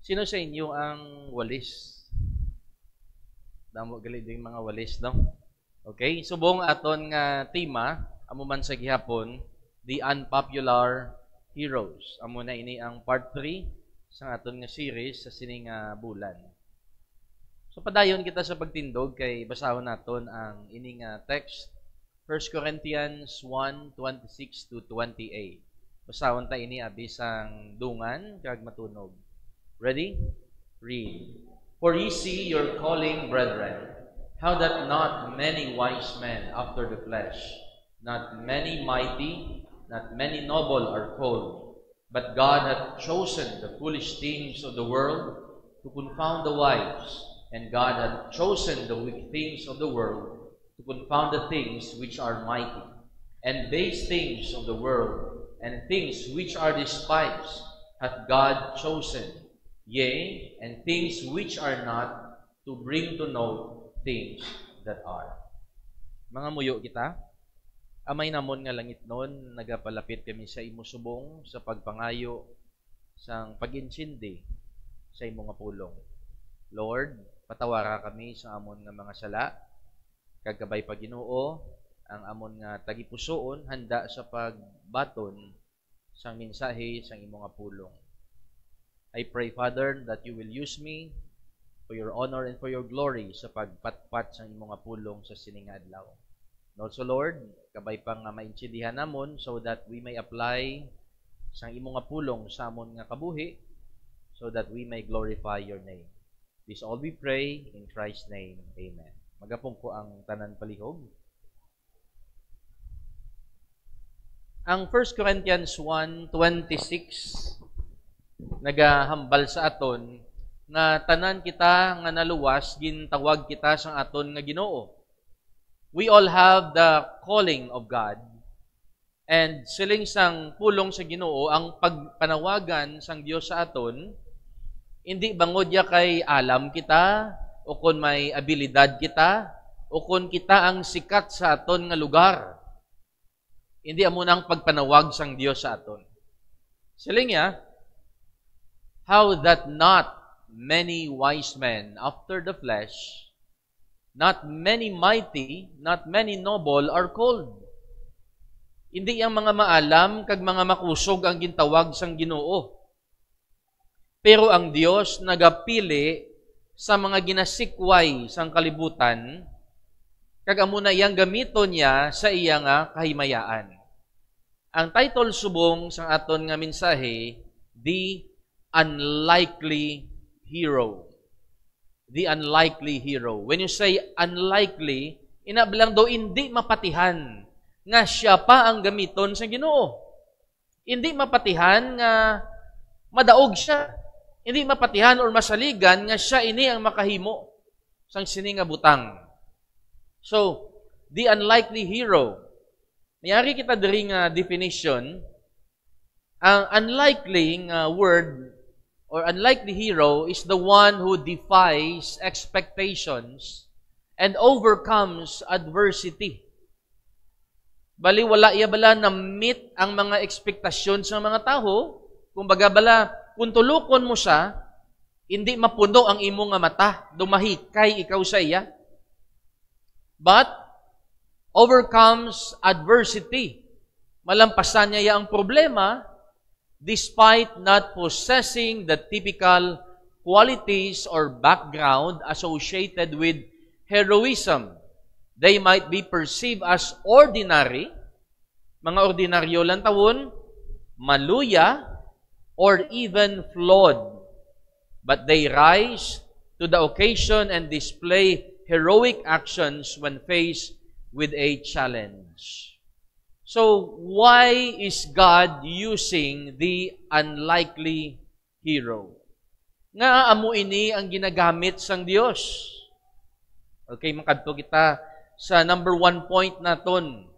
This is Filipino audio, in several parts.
Sino sa inyo ang walis? Damo gali ding mga walis, no? Okay, subong aton nga tema amo man sa gihapon, the unpopular heroes. Amo na ini ang part 3 sa aton nga series sa sining bulan. So padayon kita sa pagtindog kay basahon naton ang ining text 1 Corinthians 1:26 to 28. Basahon ta ini abisang dungan kag matunog. Ready? Read. For ye see your calling, brethren, how that not many wise men after the flesh, not many mighty, not many noble are called, but God hath chosen the foolish things of the world to confound the wise, and God hath chosen the weak things of the world to confound the things which are mighty, and base things of the world, and things which are despised hath God chosen, yea, and things which are not, to bring to naught things that are. Mga muyo kita, amay namon nga langit nun, nagapalapit kami sa imo subong, sa pagpangayo, sang pag-insindi, sa imo nga pulong. Lord, patawara kami sa amon nga mga sala, kagkabay pa Ginoo, ang amon nga tagipusoon, handa sa pagbaton, sang mensahe, sang imo nga pulong. I pray, Father, that you will use me for your honor and for your glory sa pagpatpat sa imong nga pulong sa sining adlaw. And also, Lord, kabay pang maintindihan namon so that we may apply sa imong nga pulong sa amon nga kabuhi so that we may glorify your name. This all we pray in Christ's name. Amen. Magapong ko ang tanan palihog. Ang 1 Corinthians 1:26 nagahambal sa aton nga tanan kita nga naluwas gintawag kita sang aton nga Ginoo. We all have the calling of God, and siling sang pulong sa Ginoo ang pagpanawagan sang Dios sa aton, hindi bangod ya kay alam kita o kon may abilidad kita o kon kita ang sikat sa aton nga lugar. Hindi amo nang pagpanawag sang Dios sa aton. Siling ya, how that not many wise men after the flesh, not many mighty, not many noble are called. Hindi ang mga maalam kag mga makusog ang gintawag sang Ginoo. Pero ang Dios nagapili sa mga ginasikway sang kalibutan, kag amo na iyang gamiton niya sa iya nga kahimayaan. Ang title subong sang aton nga mensahe, The Unlikely Hero. The unlikely hero. When you say unlikely, inabilang daw hindi mapatihan nga siya pa ang gamiton sa Ginoo. Hindi mapatihan nga madaog siya. Hindi mapatihan or masaligan nga siya ini ang makahimo sang sini nga butang. So, the unlikely hero. Mayari kita diri nga definition. Ang unlikely nga word or unlikely hero is the one who defies expectations and overcomes adversity. Bali, wala iya bala na meet ang mga ekspektasyon sa mga tao. Kung baga bala, kung tulukon mo siya, hindi mapuno ang imo nga mata, dumahikay ikaw sa iya. But, overcomes adversity. Malampasan niya ang problema, despite not possessing the typical qualities or background associated with heroism. They might be perceived as ordinary, mga ordinaryo lang tawon, maluya, or even flawed. But they rise to the occasion and display heroic actions when faced with a challenge. So, why is God using the unlikely hero? Nga amo ini ang ginagamit sang Dios. Okay, makadto kita sa number 1 point naton.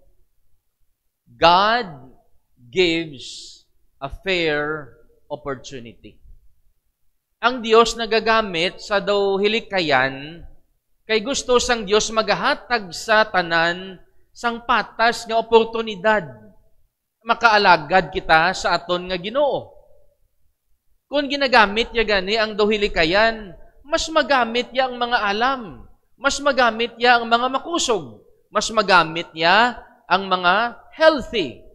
God gives a fair opportunity. Ang Dios nagagamit sa daw hilikayan kay gusto sang Dios magahatag sa tanan sang patas nga oportunidad makaalagad kita sa aton nga Ginoo. Kung ginagamit niya gani ang dohilikayan, mas magamit niya ang mga alam. Mas magamit niya ang mga makusog. Mas magamit niya ang mga healthy.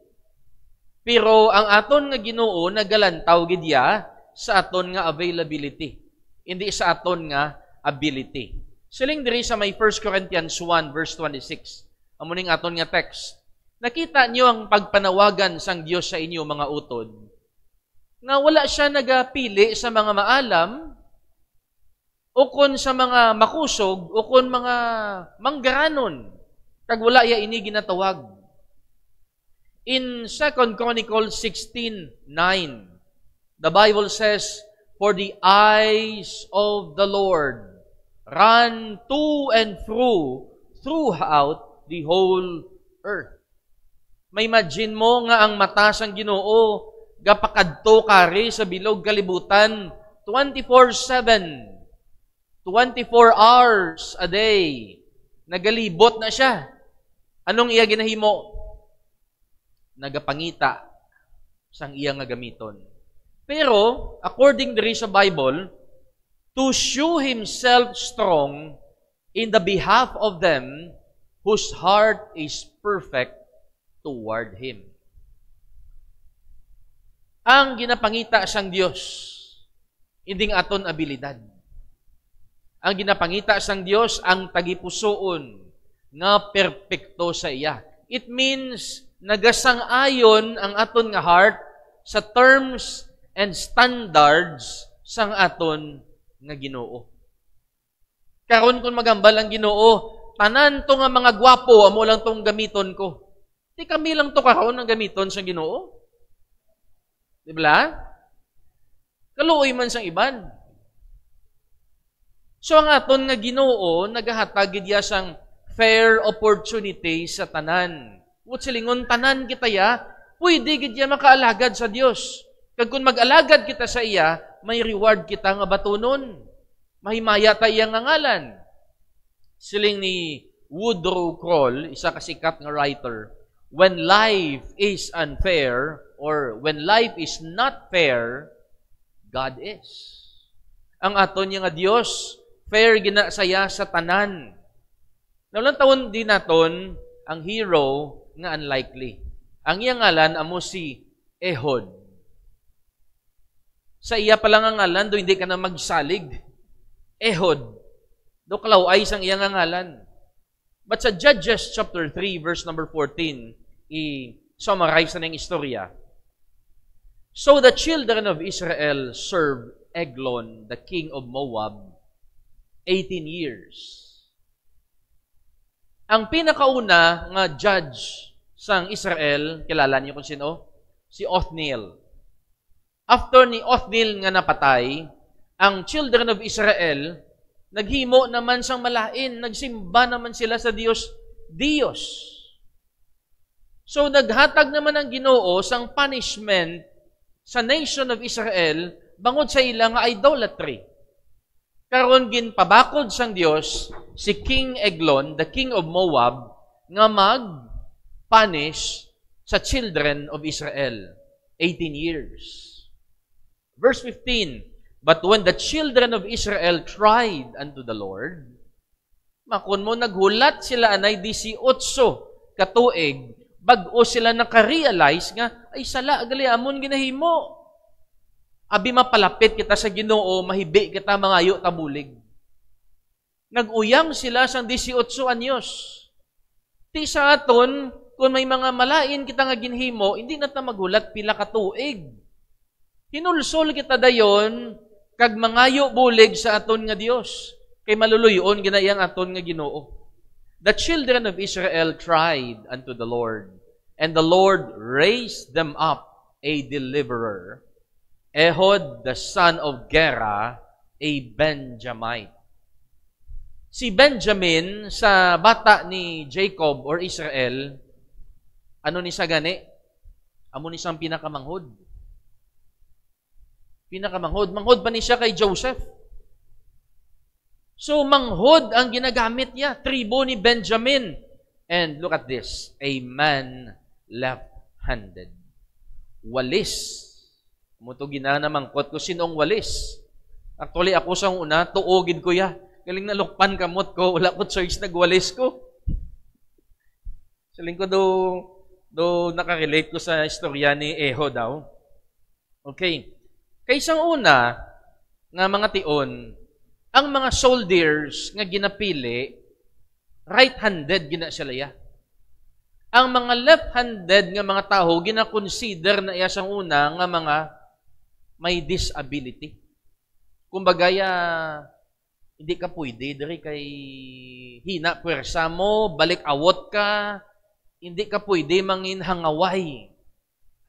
Pero ang aton nga Ginoo nagalantaw gid ya sa aton nga availability. Hindi sa aton nga ability. Siling diri sa may 1 Corinthians 1 verse 26. Amo ning aton nga text. Nakita niyo ang pagpanawagan sang Dios sa inyo mga utod. Nga wala siya nagapili sa mga maalam o kon sa mga makusog o kon mga manggaranon. Kag wala ya ini ginatawag. In 2 Chronicles 16:9, the Bible says, "For the eyes of the Lord run to and fro throughout the whole earth." May imagine mo nga ang mata sang Ginoo gapakadto kari sa bilog kalibutan 24/7, 24 hours a day. Nagalibot na siya. Anong iya ginahimo? Nagapangita sang iya nga gamiton. Pero, according diri sa Bible, to show Himself strong in the behalf of them whose heart is perfect toward Him. Ang ginapangita sang Dios, hindi aton abilidad. Ang ginapangita sang Dios, ang tagipusoon nga perpekto sa iya. It means, nagasang-ayon ang aton nga heart sa terms and standards sang aton nga Ginoo. Karon kung magambal ang Ginoo, tanan to nga mga gwapo, amo lang tong gamiton ko. Di kami lang to karon ang gamiton sa Ginoo. Di ba? Kaluoy man sang iban. So ang aton nga Ginoo nagahatag gid ya sang fair opportunity sa tanan. Ut silingon tanan kita ya, pwede gid ya makaalagad sa Dios. Kag kung mag-alagad kita sa iya, may reward kita nga batunon. Mahimaya ta iya nga ngalan. Siling ni Woodrow Kroll, isa ka sikat nga writer, when life is unfair or when life is not fair, God is. Ang aton nga Dios, fair gina saya sa tanan. Naulang taon din naton ang hero nga unlikely. Ang iyang ngalan amo si Ehud. Sa iya pa lang ang ngalan, do hindi ka na magsalig. Ehud. Do kalaw ay sang iyang ngalan. But sa Judges chapter 3 verse number 14, i-summarize na ng istorya. So the children of Israel served Eglon, the king of Moab, 18 years. Ang pinakauna nga judge sang Israel, kilala niyo kung sino? Si Othniel. After ni Othniel nga napatay, ang children of Israel, naghimo naman sang malain, nagsimba naman sila sa Diyos. So naghatag naman ang Ginoo sang punishment sa nation of Israel bangod sa ilang idolatry. Karon ginpabakod sang Dios si King Eglon, the king of Moab, nga mag-punish sa children of Israel. 18 years. Verse 15, but when the children of Israel cried unto the Lord, makon mo naghulat sila anay 18 katuig, bag-o sila nakarealize nga, ay sala, gali, amon ginahimo. Abi mapalapit kita sa Ginoo, mahibi kita mangayo tabulig. Nag-uyang sila sang 18 anyos. Ti sa aton, kung may mga malain kita nga ginhimo, hindi na ta maghulat pila ka tuig. Hinulsol kita dayon, kag mangayo bulig sa aton nga Dios. Kay maluluyon ginayang aton nga Ginoo. The children of Israel cried unto the Lord, and the Lord raised them up a deliverer, Ehud, the son of Gera, a Benjamite. Si Benjamin, sa bata ni Jacob or Israel, ano ni sa gani? Amo ni siyang pinakamanghod. Manghod pa ni siya kay Joseph. So, manghod ang ginagamit niya. Tribo ni Benjamin. And look at this. A man left-handed. Walis. Muto ginanamangkot ko sinong walis. Actually, ako sa una, tuogid ko ya. Galing na lukpan kamot ko, wala ko choice nagwalis ko. Saling ko do nakarelate ko sa istorya ni Eho daw. Okay. Kaysang una, nga mga tion, ang mga soldiers nga ginapili, right-handed gina sila ya. Ang mga left-handed nga mga tao, gina-consider na iya sang una nga mga may disability. Kumbaga, hindi ka pwede, dari kay hina pwersa mo, balik awot ka, hindi ka pwede mangin hangaway.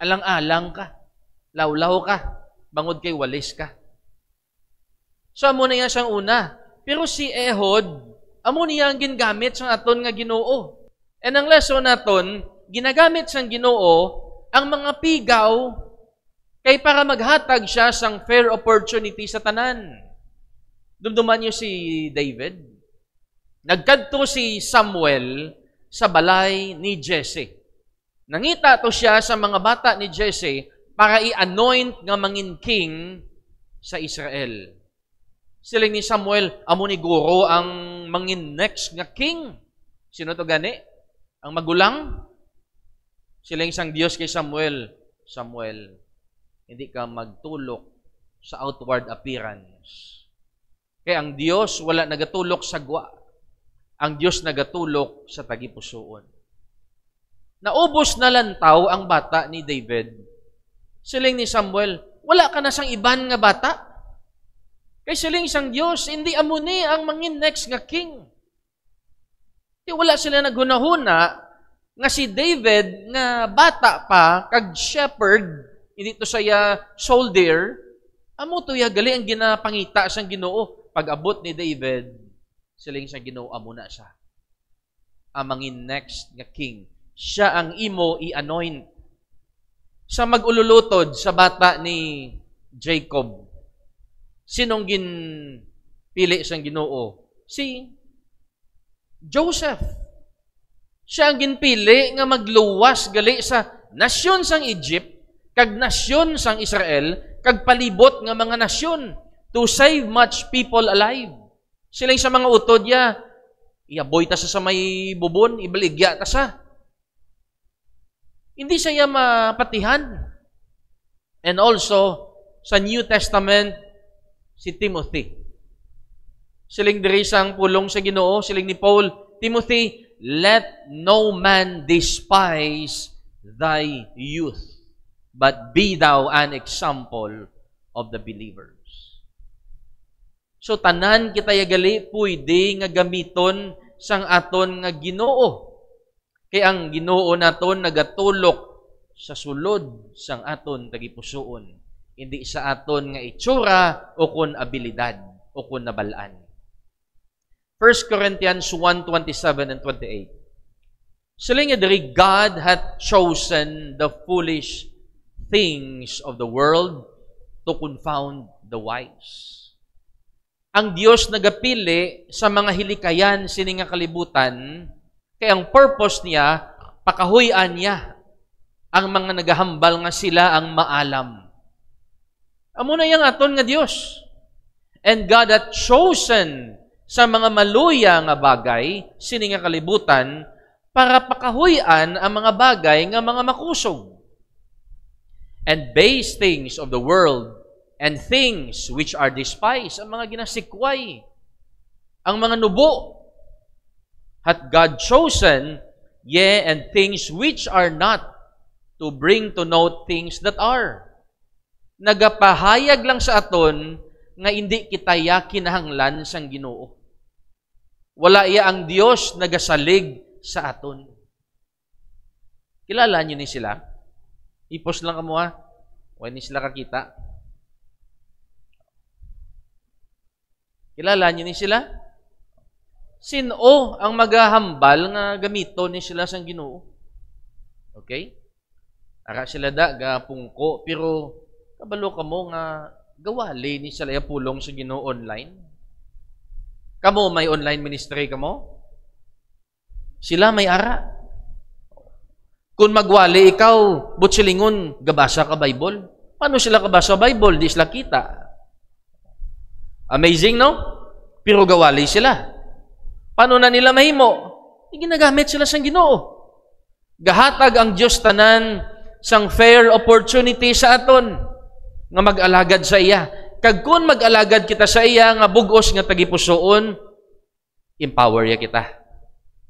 Alang-alang ka, lawlaw ka, bangod kay walis ka. So, amo na yan siyang una. Pero si Ehud, amo niya ang gingamit sa aton nga Ginoo. And ang lesson naton, ginagamit sang Ginoo ang mga pigaw kay para maghatag siya sang fair opportunity sa tanan. Dumduman niyo si David. Nagkadto si Samuel sa balay ni Jesse. Nangita to siya sa mga bata ni Jesse para i-anoint nga mangin king sa Israel. Siling ni Samuel, amo ni guro ang mangin next nga king. Sino to gani? Ang magulang? Siling isang Diyos kay Samuel, Samuel, hindi ka magtulok sa outward appearance. Kaya ang Diyos wala nagatulok sa gwa. Ang Diyos nagatulok sa tagipusoon. Naubos na lantaw ang bata ni David. Siling ni Samuel, wala ka na sang iban nga bata. Kay siling isang Diyos, hindi amo ni ang mangin next nga king. Di wala sila naghunahuna nga si David nga bata pa, kag shepherd, hindi to saya soldier, amo to ya gali ang ginapangita sang Ginoo. Pag-abot ni David, siling sa Ginoo amo na siya. Amangin next nga king. Siya ang imo i-anoint. Sa mag-ululutod sa bata ni Jacob, sinong ginpili sang Ginoo? Si Joseph. Siya ang ginpili nga magluwas gali sa nasyon sang Egypt, kag nasyon sang Israel, kag palibot nga mga nasyon to save much people alive. Sila sa mga utod ya, iaboy ta sa may bubon, ibaligya ta sa. Hindi siya mapatihan. And also, sa New Testament, si Timothy. Siling diri sang pulong sa Ginoo, siling ni Paul, Timothy, let no man despise thy youth, but be thou an example of the believers. So tanan kita yagali pwede nga gamiton sang aton nga Ginoo. Kay ang Ginoo naton nagatulok sa sulod sang aton tagipusoon, hindi sa aton nga itsura o kun abilidad o kun nabalaan. 1 Corinthians 1:27 and 28. Siling diri, God hath chosen the foolish things of the world to confound the wise. Ang Dios nagapili sa mga hilikayan sini nga kalibutan, kay ang purpose niya, pakahuyan niya ang mga nagahambal nga sila ang maalam. Amo na yang aton nga Dios. And God hath chosen sa mga maluya nga bagay, sini nga kalibutan, para pakahuyan ang mga bagay nga mga makusog. And base things of the world, and things which are despised, ang mga ginasikway, ang mga nubo, hath God chosen, yea, and things which are not, to bring to note things that are. Nagapahayag lang sa aton, nga hindi kitaya kinahanglan sang Ginoo. Wala iya ang Dios nagasalig sa aton. Kilala niyo ni sila? Ipos lang kamo ha. Huwag ni sila kakita. Kilala niyo ni sila? Sino ang magahambal nga gamito ni sila sang Ginoo? Okay? Ara sila da gapungko, pero kabalo kamo nga gawali ni sila pulong sa Ginoo online. Kamo may online ministry kamo? Sila may ara. Kung magwali ikaw, butsilingon, gabasa ka Bible. Paano sila kabasa Bible? Di sila kita. Amazing, no? Pero gawali sila. Paano na nila mahimo? Ginagamit sila sa Ginoo. Gahatag ang Diyos tanan sang fair opportunity sa aton nga mag-alagad sa iya. Kag kun mag-alagad kita sa iya nga bugos nga tagipusoon, empower ya kita.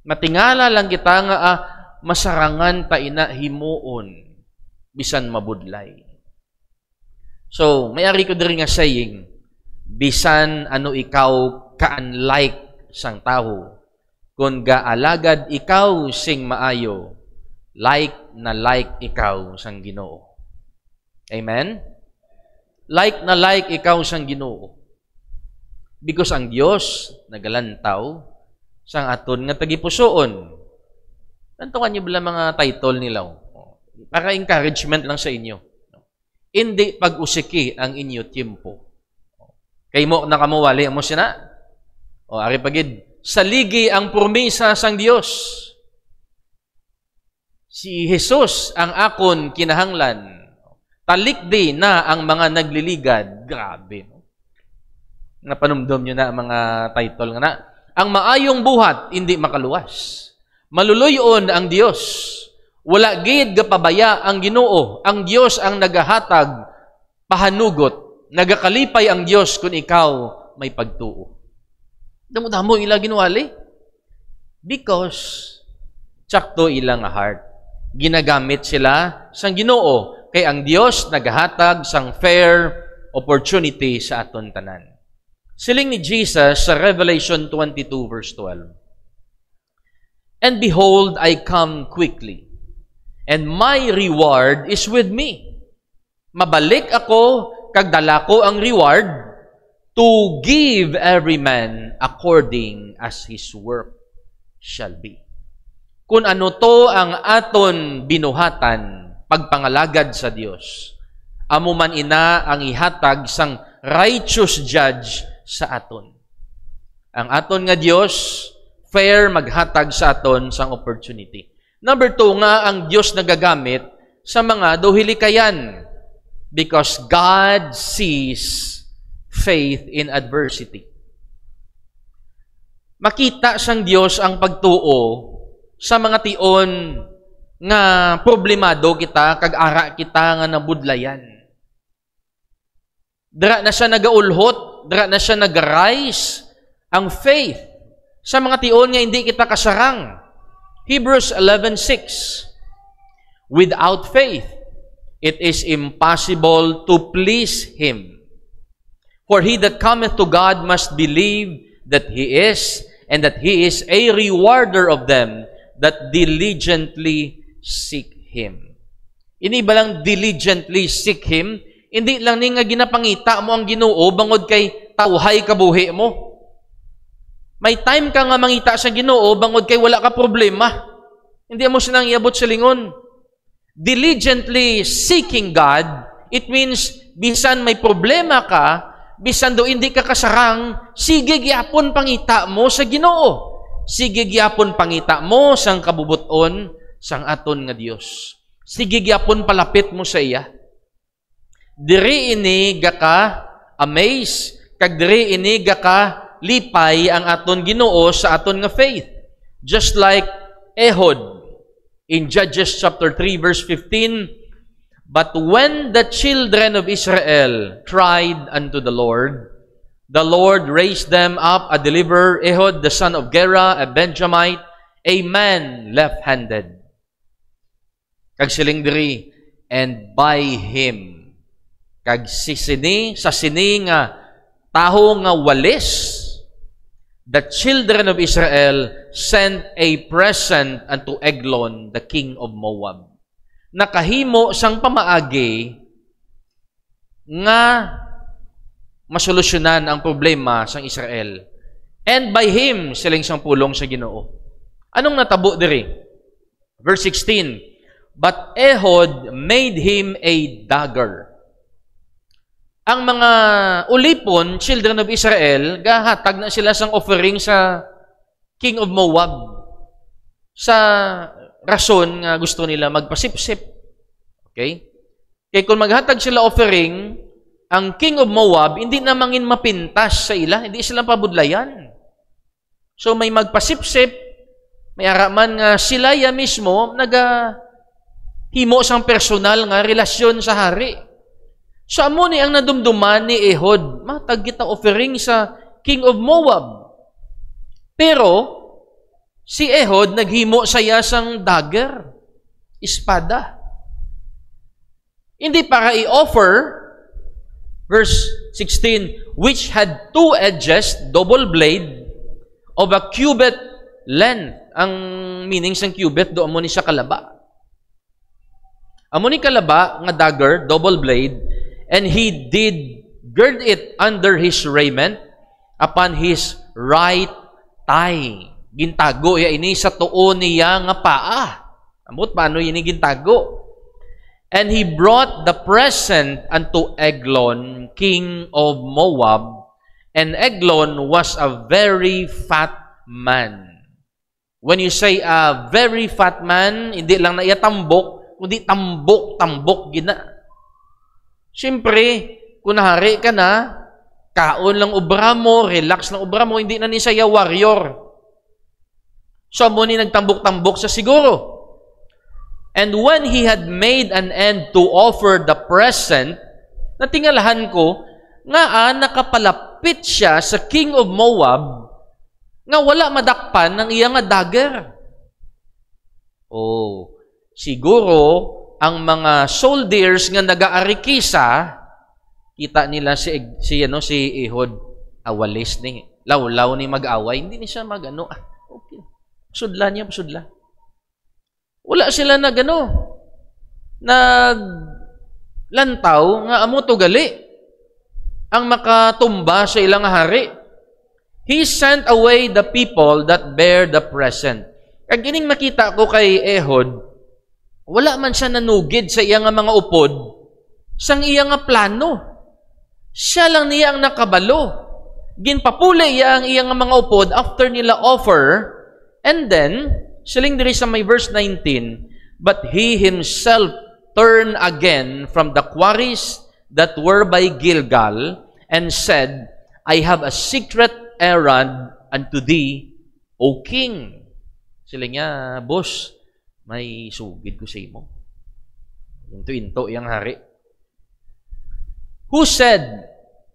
Matingala lang kita nga masarangan ta ina himuon bisan mabudlay. So, mayari ko diri nga saying, bisan ano ikaw ka-unlike sang tawo, kung gaalagad ikaw sing maayo, like na like ikaw sang Ginoo. Amen? Like na like ikaw sang Ginoo. Because ang Dios nagalantaw sang aton nga tagipusoon. Nantukan niyo bala mga title nila. Para encouragement lang sa inyo. Hindi pag-usiki ang inyo tiempo. Kay mo nakamuwali mo sina. O ari pagid, saligi ang promesa sang Dios. Si Jesus ang akon kinahanglan. Talikdi na ang mga nagliligad. Grabe. Napanumdom nyo na ang mga title nga na. Ang maayong buhat, hindi makaluwas. Maluluyon ang Diyos. Wala gid gapabaya ang Ginoo. Ang Diyos ang nagahatag, pahanugot. Nagakalipay ang Diyos kung ikaw may pagtuo. Damo-damo ila ginuwali. Because, tsakto ilang heart. Ginagamit sila sang Ginoo. Kay ang Diyos nagahatag sang fair opportunity sa aton tanan. Siling ni Jesus sa Revelation 22 verse 12. And behold, I come quickly, and my reward is with me. Mabalik ako, kag dala ko ang reward, to give every man according as his work shall be. Kung ano to ang aton binuhatan, pagpangalagad sa Dios, amo man ina ang ihatag sang righteous judge sa aton. Ang aton nga Dios fair maghatag sa aton sang opportunity. Number 2 nga ang Dios nagagamit sa mga duhilikayan because God sees faith in adversity. Makita sang Dios ang pagtuo sa mga tion nga problemado kita, kag-ara kita nga nabudlayan. Dira na siya nagaulhot, dira na siya nag-rise ang faith sa mga tion nga hindi kita kasarang. Hebrews 11:6. Without faith, it is impossible to please Him. For he that cometh to God must believe that He is, and that He is a rewarder of them that diligently seek Him. Ini ba lang diligently seek Him? Hindi lang ni nga ginapangita mo ang Ginoo bangod kay tawhay kabuhi mo. May time ka nga mangita sa Ginoo bangod kay wala ka problema. Hindi mo sinang iabot sa lingon. Diligently seeking God, it means bisan may problema ka, bisan do hindi ka kasarang, sige gyapon pangita mo sa Ginoo. Sige gyapon pangita mo sang kabubuton sang aton nga Dios. Sige gyapon palapit mo sa iya. Diri ini gaka amaze, kag diri ini gaka lipay ang aton Ginoo sa aton nga faith. Just like Ehud in Judges chapter 3 verse 15, but when the children of Israel cried unto the Lord raised them up a deliverer, Ehud the son of Gera, a Benjamite, a man left-handed. Kag siling diri, and by him, kag sa sini nga taho nga walis, the children of Israel sent a present unto Eglon, the king of Moab. Nakahimo sang pamaagi nga masolusyonan ang problema sang Israel. And by him, siling sang pulong sa Ginoo. Anong natabo diri? Verse 16, but Ehud made him a dagger. Ang mga ulipon, children of Israel, gahatag na sila sang offering sa king of Moab. Sa rason nga gusto nila magpasipsip. Okay? Kaya kung maghatag sila offering, ang king of Moab, hindi na mangin mapintas sa ila, hindi sila pabudlayan. So may magpasipsip, may araman nga sila ya mismo, himo sang personal nga relasyon sa hari. So amo ni ang nadumduman ni Ehud, matag kita offering sa king of Moab. Pero, si Ehud naghimo saya sang dagger, espada. Hindi para i-offer, verse 16, which had 2 edges, double blade, of a cubit length. Ang meaning sang cubit, doon mo ni siya kalaba. Amo ni kalaba, nga dagger, double blade, and he did gird it under his raiment, upon his right thigh. Gintago, ya ini sa tuon niya nga paa. Amot, paano yun gintago? And he brought the present unto Eglon, king of Moab, and Eglon was a very fat man. When you say a very fat man, hindi lang na tambok, kundi tambok gina. Siyempre, kung nahari ka na, kaon lang obra mo, relax lang obra mo, hindi na ni saya warrior. So, mo ni nagtambok-tambok sa siguro. And when he had made an end to offer the present, natingalahan ko, nga nakapalapit siya sa king of Moab, nga wala madakpan ng iyang dagger. Oh, siguro, ang mga soldiers nga nag-aarikisa, kita nila si Ehud, awalis ni, lawlaw ni mag-away, hindi ni siya okay. Sudla niya, sudla. Wala sila naglantaw nga amo to gali ang makatumba sa ilang hari. He sent away the people that bear the present. Kag gining makita ko kay Ehud, wala man siya nanugid sa iyang mga upod, sang iyang plano. Siya lang niya ang nakabalo. Ginpapuli iya ang iyang mga upod after nila offer, and then, siling diri sa may verse 19, but he himself turned again from the quarries that were by Gilgal, and said, I have a secret errand unto thee, O king. Sila nga, boss, may sugid ko sa imo. Into yang hari. Who said,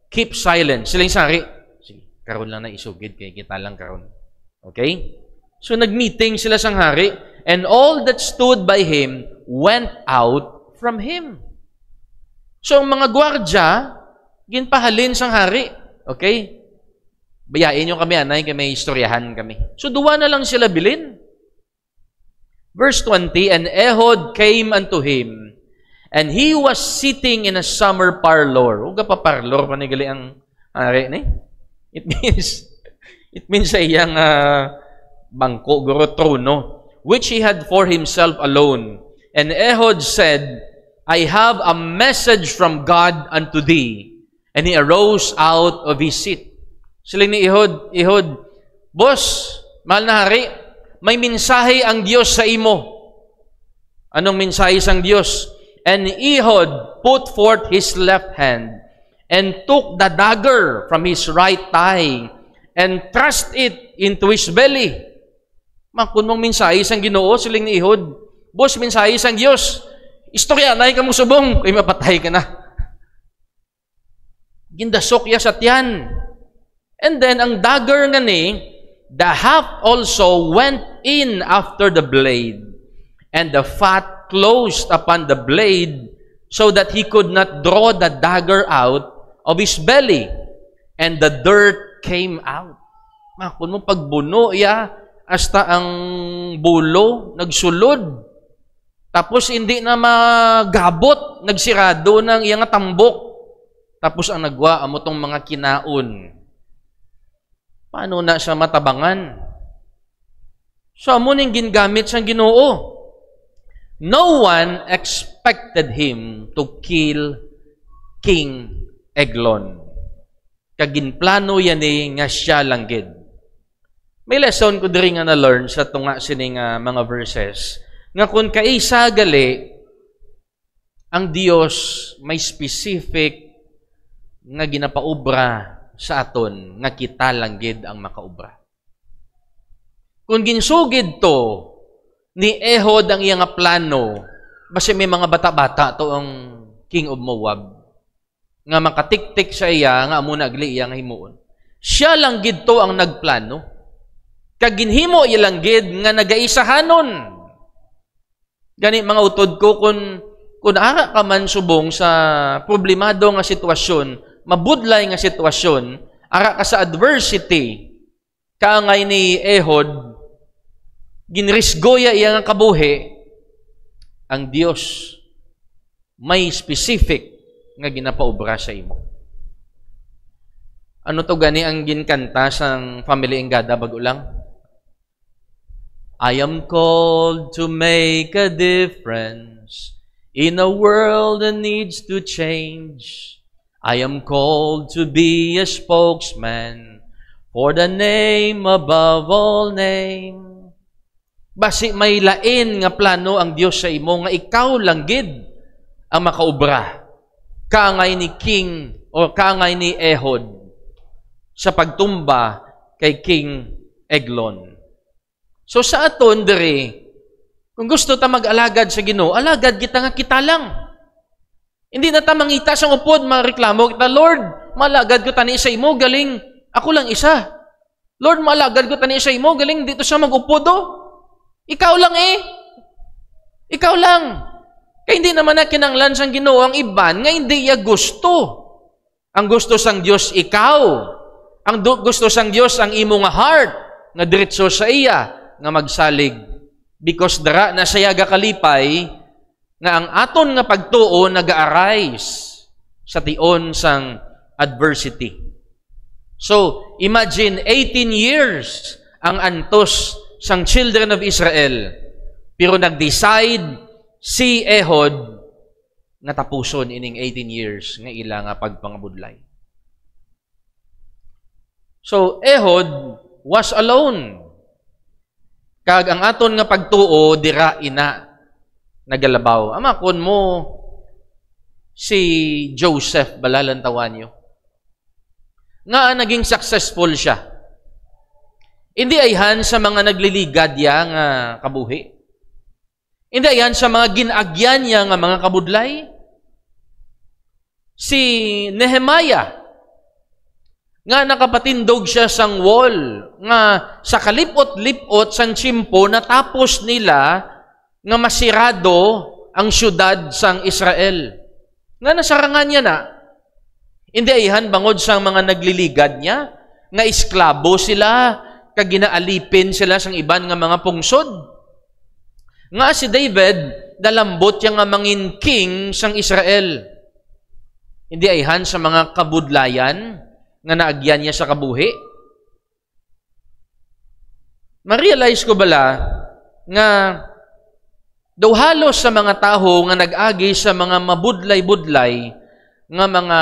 keep silent? Sila yung hari. Sige, karon lang na isugid, kay kita lang karon. Okay? So, nag-meeting sila sang hari, and all that stood by him went out from him. So, ang mga gwardya, ginpahalin sang hari. Okay? Bayain nyo kami, anay, kami istoryahan kami. So, duwa na lang sila bilin. Verse 20, and Ehud came unto him, and he was sitting in a summer parlor. Huwag pa parlor, panigali ang hari, ne? It means sa iyang bangko, guro, trono, which he had for himself alone. And Ehud said, I have a message from God unto thee. And he arose out of his seat. Sila ni Ehud, boss, mahal na hari, may mensahe ang Diyos sa imo. Anong mensahe sang Diyos? And Ehud put forth his left hand and took the dagger from his right thigh and thrust it into his belly. Makun mong mensahe sang Ginoo, siling ni Ehud, boss, mensahe sang Diyos. Istorya na ka mo subong, ay mapatay ka na. Gindasok ya sa tiyan. And then, ang dagger nga ni, the haft also went in after the blade, and the fat closed upon the blade, so that he could not draw the dagger out of his belly, and the dirt came out. Makun mo pagbuno ya, hasta ang bulo nagsulod. Tapos hindi na magabot, nagsirado ng iyang tambok. Tapos ang nagwa amo tong mga kinaon. Paano na siya matabangan? So amo ning gingamit siyang Ginoo. No one expected him to kill King Eglon. Kaginplano yan nga siya lang gid. May lesson ko diri nga na-learn sa tunga sining mga verses. Nga kung kaisa gali, ang Dios may specific nga ginapaubra sa aton nga kita lang gid ang makaubra. Kung ginsugid to ni Ehud ang iyang plano, basta may mga bata-bata to ang King of Moab nga makatiktik sa iya nga amo nagli iya nga himuon. Siya lang gid to ang nagplano. Kag ginhimo iya lang gid nga nagaisahanon. Gani mga utod ko kung ara ka man subong sa problemado nga sitwasyon, mabudlay nga sitwasyon, ara ka sa adversity, kaangay ni Ehud, ginrisgoya iya nga kabuhi, ang Dios may specific nga ginapaubra sa imo. Ano to gani ang ginkanta sang Family Engada bago lang? I am called to make a difference in a world that needs to change. I am called to be a spokesman for the name above all name. Basi may lain nga plano ang Dios sa imo nga ikaw lang gid ang makaubra. Kaangay ni King o kaangay ni Ehud sa pagtumba kay King Eglon. So sa aton diri, kung gusto ta mag-alagad sa Ginoo, alagad kita nga kita lang. Hindi na ta mangita sa upod, mareklamo kita, Lord, malagad ko tani sa imo, galing ako lang isa. Lord, malagad ko tani sa imo, galing dito sa mag-upod oh. Ikaw lang eh. Ikaw lang. Kaya hindi naman na kinanglan sang Ginoo ang iban nga hindi iya gusto. Ang gusto sang Dios ikaw. Ang gusto sang Dios ang imo nga heart nga diretso sa iya nga magsalig. Because dara na saya gakalipay nga ang aton nga pagtuo naga-arise sa tion sang adversity. So, imagine 18 years ang antos sang children of Israel. Pero nag-decide si Ehud nga tapuson ining 18 years nga ila nga pagpangabudlay. So, Ehud was alone. Kag ang aton nga pagtuo, dira ina nagalabaw. Amakon mo si Joseph, balalantawan nyo. Nga naging successful siya. Hindi ayhan sa mga nagliligad ya nga kabuhi. Hindi ayhan sa mga ginagyan niya nga mga kabudlay. Si Nehemiah, nga nakapatindog siya sang wall, nga sa kalipot-lipot sang tsimpo, natapos nila nga masirado ang syudad sang Israel. Nga nasarangan niya na. Hindi ayhan bangod sang mga nagliligad niya, nga isklabo sila, kag ginaalipin sila sang iban nga mga pungsod. Nga si David, dalambot yang nga mangin king sang Israel. Hindi ayhan sa mga kabudlayan nga naagyan niya sa kabuhi. Ma-realize ko bala nga daw halos sa mga tao nga nag-agi sa mga mabudlay-budlay nga mga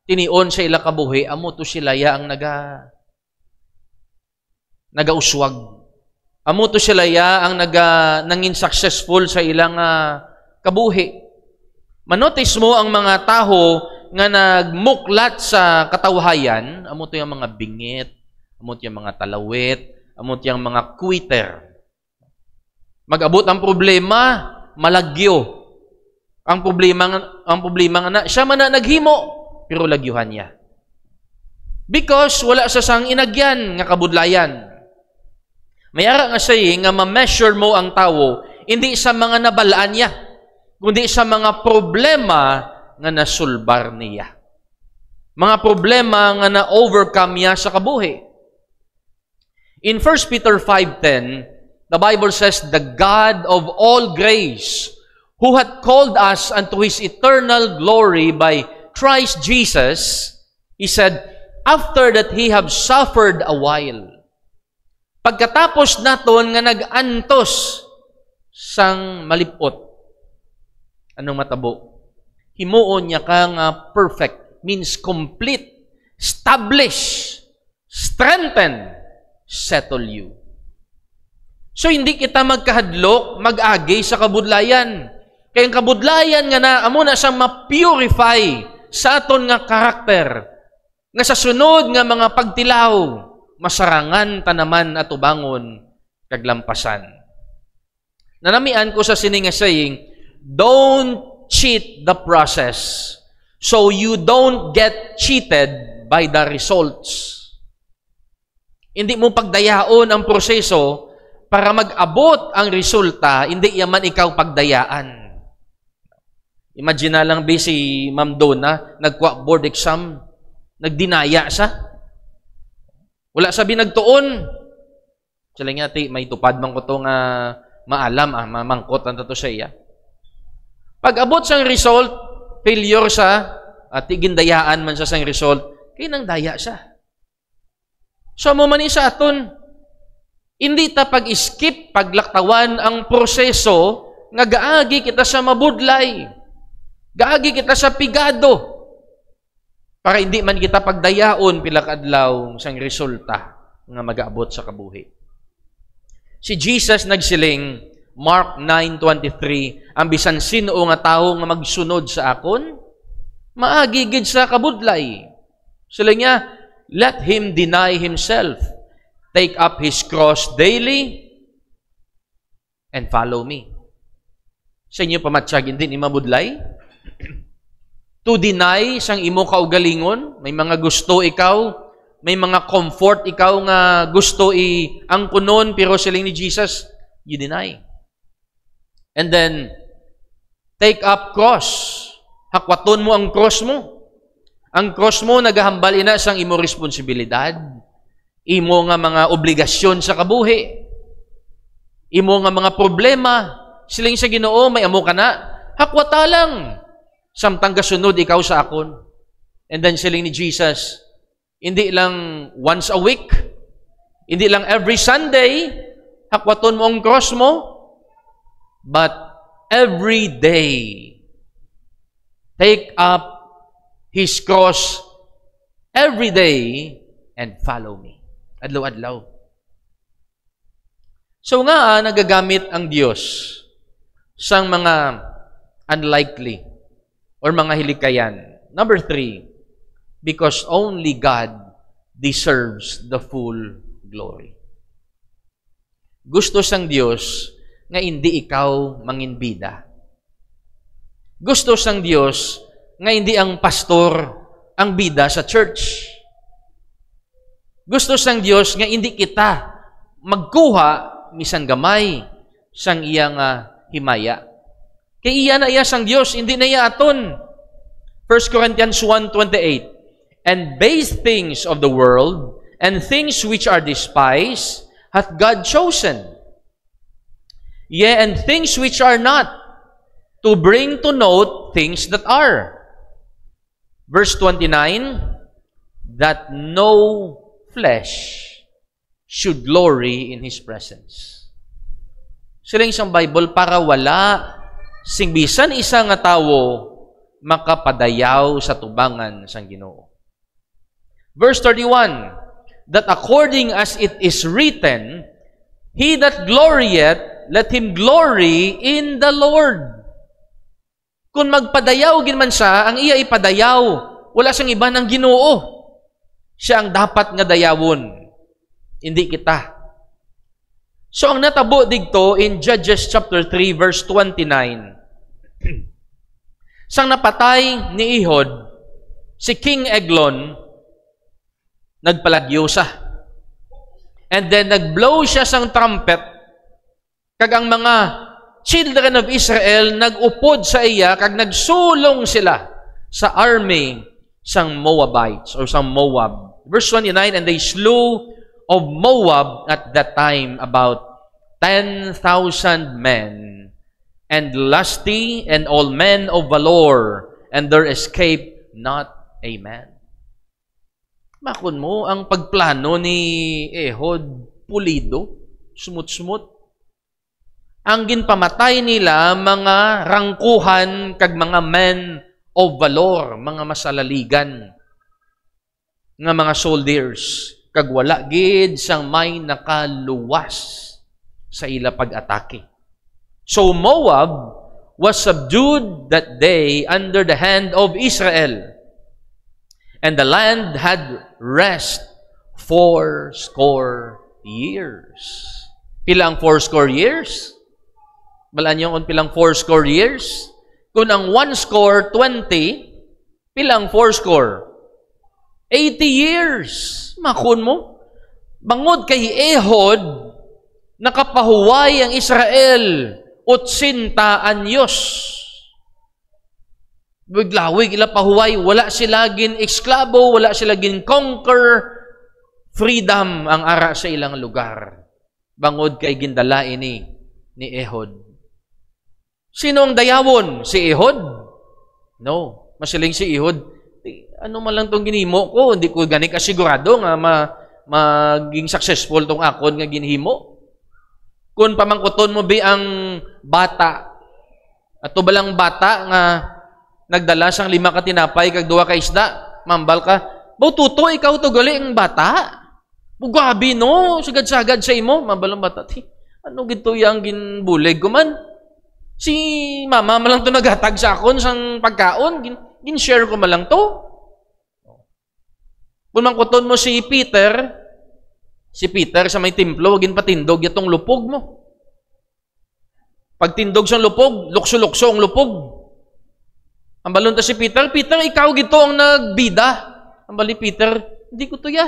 tinion sa ila kabuhi, amo to sila ya ang nagauswag. Amo to sila ya ang nangin successful sa ilang kabuhi. Manotice mo ang mga taho nga nagmuklat sa katawhayan, amo to yung mga bingit, amo to yung mga talawit, amo to yung mga quitter. Mag-abot ang problema, malagyo. Ang problema nga na, siya man na naghimo, pero lagyuhan niya. Because wala sa sang inagyan nga kabudlayan. Mayara nga saying nga ma-measure mo ang tao, hindi sa mga nabalaan niya, kundi sa mga problema nga nasulbar niya. Mga problema nga na-overcome niya sa kabuhi. In 1 Peter 5:10, the Bible says, "The God of all grace, who hath called us unto His eternal glory by Christ Jesus," He said, "after that He have suffered a while." Pagkatapos naton nga nag-antos sang malipot, anong matabo? Himuon niya ka nga perfect, means complete, establish, strengthen, settle you. So, hindi kita magkahadlok, mag-agi sa kabudlayan. Kaya ang kabudlayan nga na, amo na siyang ma-purify sa aton nga karakter, nga sa sunod nga mga pagtilaw, masarangan tanaman at ubangon, kaglampasan. Nanamian ko sa sini nga saying, don't cheat the process so you don't get cheated by the results. Hindi mo pagdayaon ang proseso para mag-abot ang resulta, hindi yaman ikaw pagdayaan. Imagine na lang si Ma'am Donna, nagkuha board exam, nagdinaya siya. Wala sabi nagtuon. Sila nga, may tupad man ko ito nga maalam, mamangkot ang tato siya. Pag-abot siyang result, failure siya, at igindayaan man siya sa result, kaya nang daya siya. So, mo man sa aton, hindi ta pag-skip, paglaktawan ang proseso, nga gaagi kita sa mabudlay. Gaagi kita sa pigado. Para hindi man kita pagdayaon pilakadlaw sang resulta nga mag-aabot sa kabuhi. Si Jesus nagsiling, Mark 9:23, ang bisan sino nga tao nga magsunod sa akon, maagigid sa kabudlay. Sila niya, let him deny himself, take up his cross daily, and follow me. Sa inyo pamatsyag, hindi ni mabudlay? To deny sang imo kaugalingon, may mga gusto ikaw, may mga comfort ikaw nga gusto ang kunon, pero siling ni Jesus, you deny. And then, take up cross. Hakwaton mo ang cross mo. Ang cross mo, naghahambal ina sang imo responsibilidad, imo nga mga obligasyon sa kabuhi, imo nga mga problema, siling sa Ginoo, may amo ka na, hakwata lang. Samtang kasunod ikaw sa akon. And then siling ni Jesus, hindi lang once a week, hindi lang every Sunday, hakwaton mo ang cross mo, but every day, take up His cross every day and follow me. Adlaw-adlaw. So nga, nagagamit ang Diyos sang mga unlikely or mga hilikayan. Number 3, because only God deserves the full glory. Gusto sang Diyos nga hindi ikaw manginbida. Gusto sang Diyos nga hindi ang pastor ang bida sa church. Gusto sang Diyos nga hindi kita magkuha misan gamay sang iyang himaya. Kay iya na iya sang Diyos, hindi na iya aton. 1 Corinthians 1:28, and base things of the world, and things which are despised, hath God chosen. Yea, and things which are not, to bring to note things that are. Verse 29, that no flesh should glory in His presence. Silang isang Bible, para wala singbisan isa nga tawo makapadayaw sa tubangan sang Ginoo. Verse 31, that according as it is written, he that glorieth, let him glory in the Lord. Kung magpadayaw ginman siya, ang iya ipadayaw, wala siyang iba ng Ginoo. Siya ang dapat nga dayawon, hindi kita. So ang natabo digto in Judges chapter 3 verse 29. Sang napatay ni Ehud, si King Eglon, nagpalagyo siya. And then nagblow siya sang trumpet, kag ang mga children of Israel nagupod sa iya, kag nagsulong sila sa army sang Moabites or sang Moab. Verse 29, and they slew of Moab at that time about 10,000 men, and lusty, and all men of valor, and there escaped not a man. Makon mo, ang pagplano ni Ehud, pulido, smooth-smooth. Ang ginpamatay nila, mga rangkuhan, kag mga men of valor, mga masalaligan, nga mga soldiers, kag wala gid sang may nakaluwas sa ila pag-atake. So Moab was subdued that day under the hand of Israel. And the land had rest 80 years. Pilang 80 years? Balaan nyo kung pilang 80 years? Kung ang 80, 20, pilang 80? 80 years. Makun mo. Bangod kay Ehud, nakapahuway ang Israel 80 anyos. Biglawig ila pahuway, wala sila gin eksklabo, wala sila gin conquer, freedom ang ara sa ilang lugar. Bangod kay gindala ini ni Ehud. Sino ang dayawon? Si Ehud? No. Masiling si Ehud. Ano man lang tong ginhimo ko, hindi ko gani kasigurado nga maging successful tong akon nga ginhimo. Kung pamangkuton mo bi ang bata, ato balang bata nga nagdala sang 5 ka tinapay kag 2 ka isda, mambal ka, tuto ikaw to gali ang bata. Bugabi no, sagad-sagad sa imo, mambal ang bata. Ano gito yang ginbulig ko man? Si mama malang to naghatag sa akon sang pagkaon, gin-share ko malang to. Kung mangkuton mo si Peter sa may templo, ginpatindog yatong lupog mo. Pag tindog siyang lupog, lukso-lukso ang lupog. Ang balon ta si Peter, ikaw gito ang nagbida. Ang bali Peter, hindi ko to ya.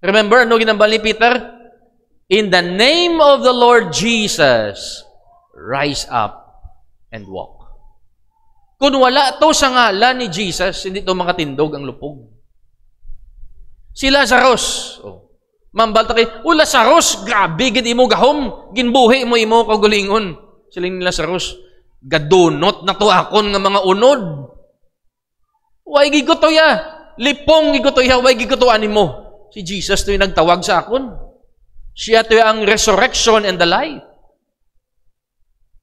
Remember, ano ginambal ni Peter? In the name of the Lord Jesus, rise up and walk. Kung wala to sa ngalan ni Jesus, hindi to makatindog ang lupog. Si Lazarus, mambal ta kay, Lazarus, grabe, gid imo gahom, ginbuhi mo imo kagulingon. Siling ni Lazarus, gadunot na to akon nga mga unod. Way gigo to ya, lipong gigo to ya, way gigo to animo. Si Jesus to yung nagtawag sa akon. Siya to ang resurrection and the life.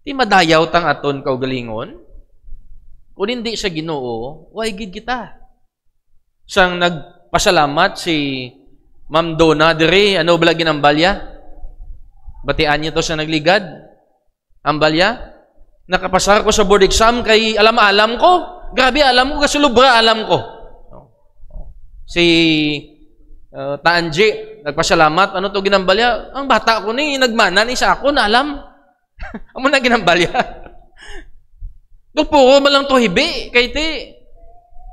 Di madayaw tang aton kaugalingon. Kung hindi siya Ginoo, way gid kita. Sang nagpasalamat si Ma'am Donna diri, ano bala ginambalya? Batian niyo to sa nagligad. Ambalya? Nakapasar ko sa board exam kay alam ko. Grabe, alam ko kasi lubra, alam ko. Si Taanji, nagpasalamat, ano to ginambalya? Ang bata ko ni, nagmana ni sa ako, na alam. Amo na ginambalya. Puro malang to hibi, kay ti.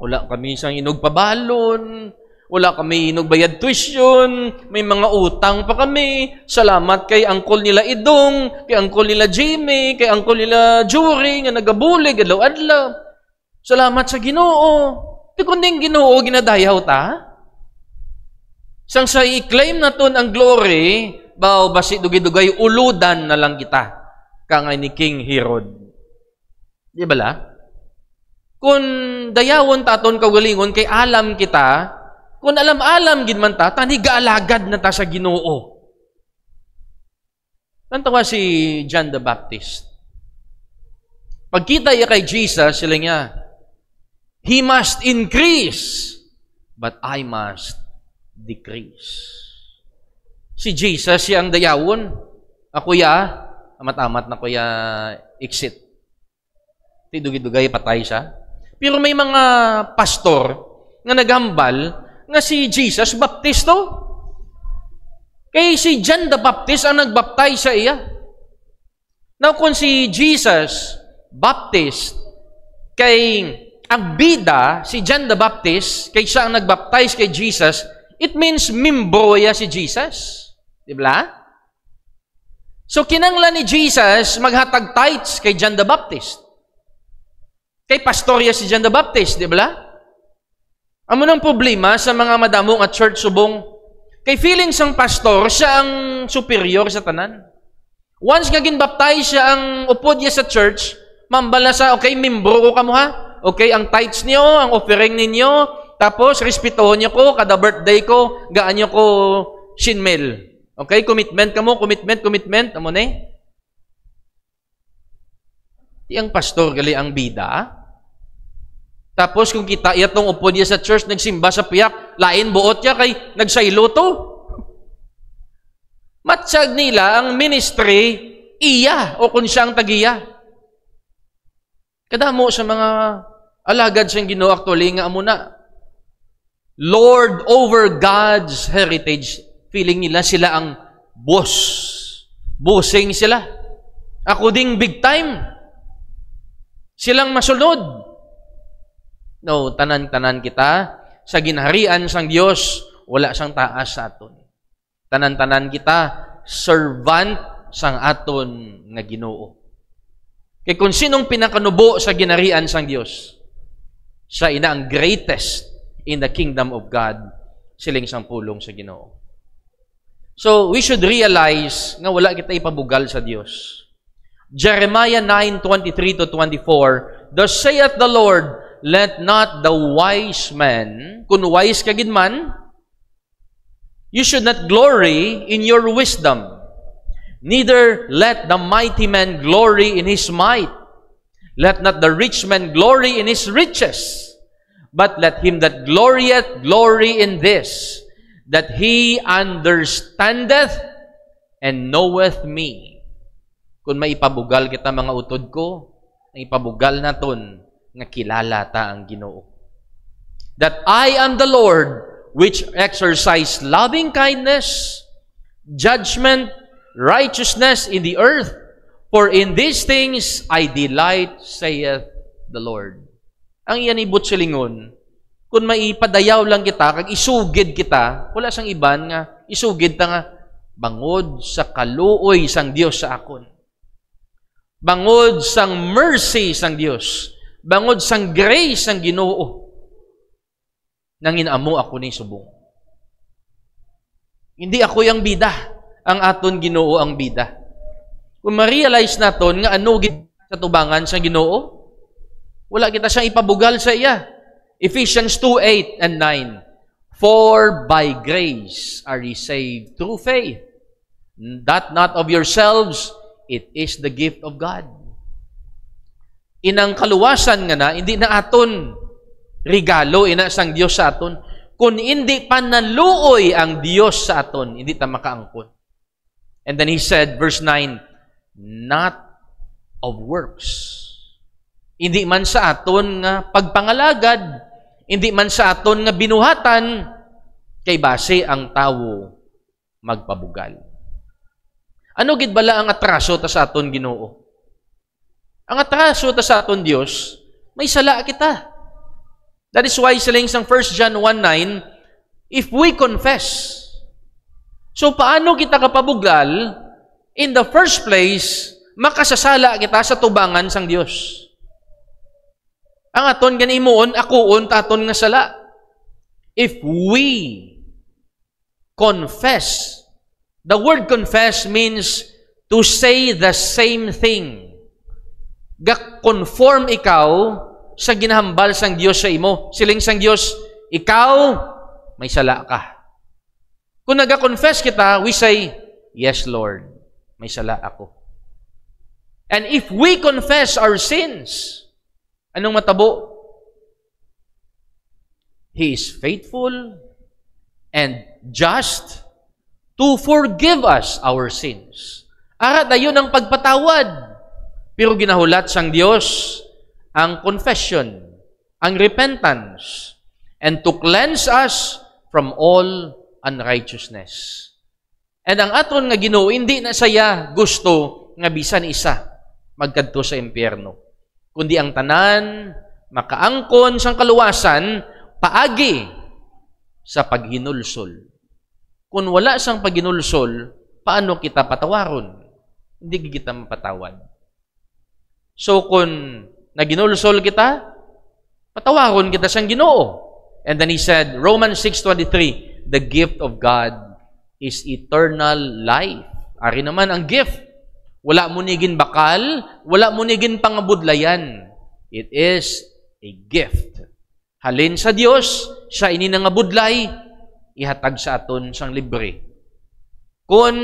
Wala kami isang inog pabalon, wala kami inog bayad tuition, may mga utang pa kami. Salamat kay angkol nila Idong, kay angkol nila Jimmy, kay angkol nila Jury, nga nagabulig, adlaw-adlaw. Salamat sa Ginoo. Di kunding Ginoo, ginadayaw ta. Sang sa i-claim naton ang glory, bao basi dugay-dugay uludan na lang kita kangay ni King Herod. Di bala? Kung dayawon taton kaugalingon kay alam kita, kung alam-alam gid man ta, tani gaalagad na ta sa Ginoo. Nantawa si John the Baptist. Pagkita iya kay Jesus, sila niya, He must increase, but I must decrease. Si Jesus siya ang dayawon. Ako ya, amat-amat na kuya exit. Tidugay-dugay patay siya. Pero may mga pastor nga nagambal nga si Jesus baptisto. Kay si John the Baptist ang nagbaptize sa iya. Now kung si Jesus Baptist kay ang bida si John the Baptist kay siya ang nagbaptize kay Jesus, it means membro ya si Jesus. Di ba? So, kinanglan ni Jesus maghatag tithes kay John the Baptist. Kay pastorya si John the Baptist, di ba? Amo nang problema sa mga madamong at church subong. Kay feeling sang pastor, siya ang superior sa tanan. Once nga ginbaptize siya ang upod niya sa church, mambala sa, okay, membro ko kamo ha? Okay, ang tithes niyo, ang offering ninyo, tapos respetuhon niyo ko, kada birthday ko, gaan niyo ko shinmel. Okay, commitment ka mo, commitment, amo na eh. Di ang pastor gali ang bida. Tapos kung kita itong upod niya sa church, nagsimba sa piyak, lain buot niya kay nagsaylo to. Matsyag nila ang ministry, iya, o kung siyang tagiya. Kadamo sa mga alagad siyang Ginoo actually nga amo na Lord over God's heritage. Feeling nila sila ang boss. Bossing sila. Ako ding big time. Silang masunod. No, tanan-tanan kita sa ginharian sang Dios, wala sang taas sa aton. Tanan-tanan kita servant sang aton nga Ginoo. Kaya kung sinong pinakanubo sa ginharian sang Dios, siya ina ang greatest in the kingdom of God, siling sang pulong sa Ginoo. So, we should realize nga wala kita ipabugal sa Dios. Jeremiah 9:23-24, Thus saith the Lord, let not the wise man, kun wise ka gid man, you should not glory in your wisdom. Neither let the mighty man glory in his might. Let not the rich man glory in his riches. But let him that glorieth glory in this, that he understandeth and knoweth me. Kung maipabugal kita mga utod ko, ipabugal naton nga kilala ta ang Ginoo. That I am the Lord, which exercise loving kindness, judgment, righteousness in the earth, for in these things I delight, saith the Lord. Ang iyan ibut silingon, kung maipadayaw lang kita, kag isugid kita, wala sang iban nga, isugid ta nga, bangod sa kaluoy sang Dios sa akon. Bangod sang mercy sang Dios. Bangod sang grace sang Ginoo. Nanginamo ako ni subong. Hindi ako yung bida. Ang aton Ginoo ang bida. Kung ma-realize naton nga ano gid sa tubangan sa Ginoo, wala kita siyang ipabugal sa iya. Ephesians 2:8 and 9. For by grace are ye saved through faith, that not of yourselves, it is the gift of God. Inang kaluwasan nga na, hindi na aton regalo, ina sang Dios sa aton. Kung hindi pa naluoy ang Dios sa aton, hindi ta makaangkon. And then he said, verse 9, not of works. Hindi man sa aton nga pagpangalagad, hindi man sa aton nga binuhatan, kay base ang tawo magpabugal. Ano gid bala ang atraso ta sa aton Ginoo? Ang atraso ta sa aton Dios, may sala kita. That is why siling sang 1 John 1:9, if we confess. So paano kita kapabugal? In the first place, makasasala kita sa tubangan sang Dios. Ang aton ganimuon, akuon taton nga sala. If we confess, the word confess means to say the same thing. Ga-conform ikaw sa ginahambal sang Dios sa imo. Siling sang Dios, ikaw, may sala ka. Kung naga-confess kita, we say, yes, Lord, may sala ako. And if we confess our sins, anong matabo? He is faithful and just to forgive us our sins. Ara dayon ang pagpatawad. Pero ginahulat sang Dios ang confession, ang repentance, and to cleanse us from all unrighteousness. And ang aton nga Ginoo, hindi na saya gusto nga bisan isa magkadto sa impyerno. Kundi ang tanan, makaangkon sang kaluwasan, paagi sa paghinulsol. Kung wala sang paghinulsol, paano kita patawaron? Hindi kita mapatawad. So kung naginulsol kita, patawaron kita sang Ginoo. And then he said, Romans 6:23, the gift of God is eternal life. Ari naman ang gift. Wala mo nigin bakal, wala mo nigin pangabudlayan. It is a gift. Halin sa Dios, siya ini nangabudlay, ihatag sa aton sang libre. Kung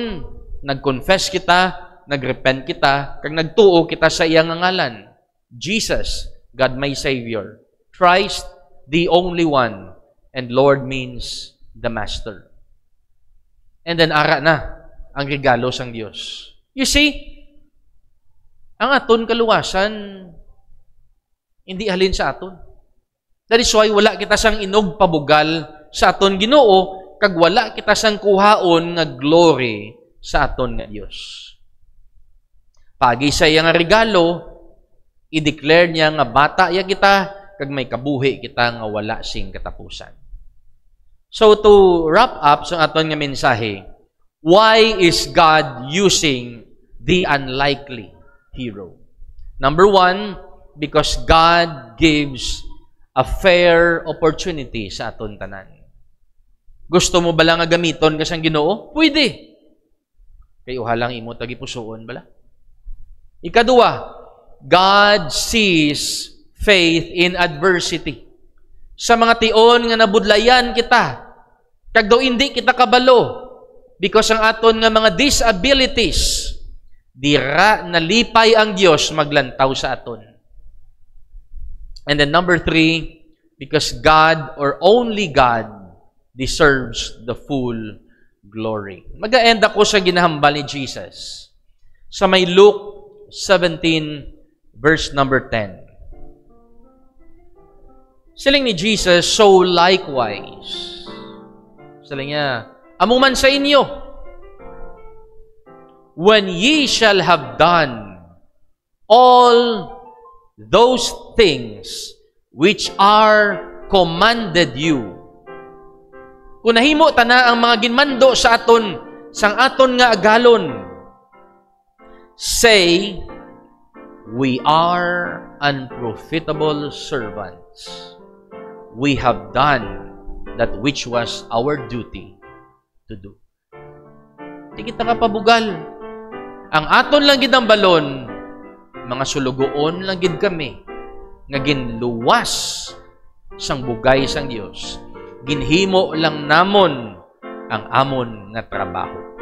nag-confess kita, nag-repent kita, kag nagtuo kita sa iyang ngalan, Jesus, God my Savior, Christ, the only one, and Lord means the Master. And then ara na ang regalo sang Dios. You see, ang aton kaluwasan, Hindi halin sa aton. That is why wala kita sang inog pabugal sa aton Ginoo, kag wala kita sang kuhaon nga glory sa aton nga Dios. Pagi sa iya nga regalo, i-declare niya nga bata ya kita, kag may kabuhi kita nga wala sing katapusan. So to wrap up sa aton nga mensahe, why is God using the unlikely hero? Number one, because God gives a fair opportunity sa aton tanan. Gusto mo bala nga gamiton ka sang Ginoo? Pwede. Kayo halang imo tagipusoon bala. Ikadua, God sees faith in adversity. Sa mga tion nga nabudlayan kita, kag daw hindi kita kabalo, because ang aton nga mga disabilities, dira nalipay ang Dios maglantaw sa aton. And then number 3, because God or only God deserves the full glory. Mag-end ako sa ginahambal ni Jesus. Sa may Luke 17, verse number 10. Siling ni Jesus, so likewise. Siling niya, amuman sa inyo, when ye shall have done all those things which are commanded you. Kung nahimo tana ang mga ginmando sa aton, sang aton nga agalon, say, we are unprofitable servants. We have done that which was our duty to do. Di kita nga pabugal. Ang aton lang gid ang balon, mga sulugoon lang gid kami, nga ginluwas sang bugay sang Dios. Ginhimo lang namon ang amon nga trabaho.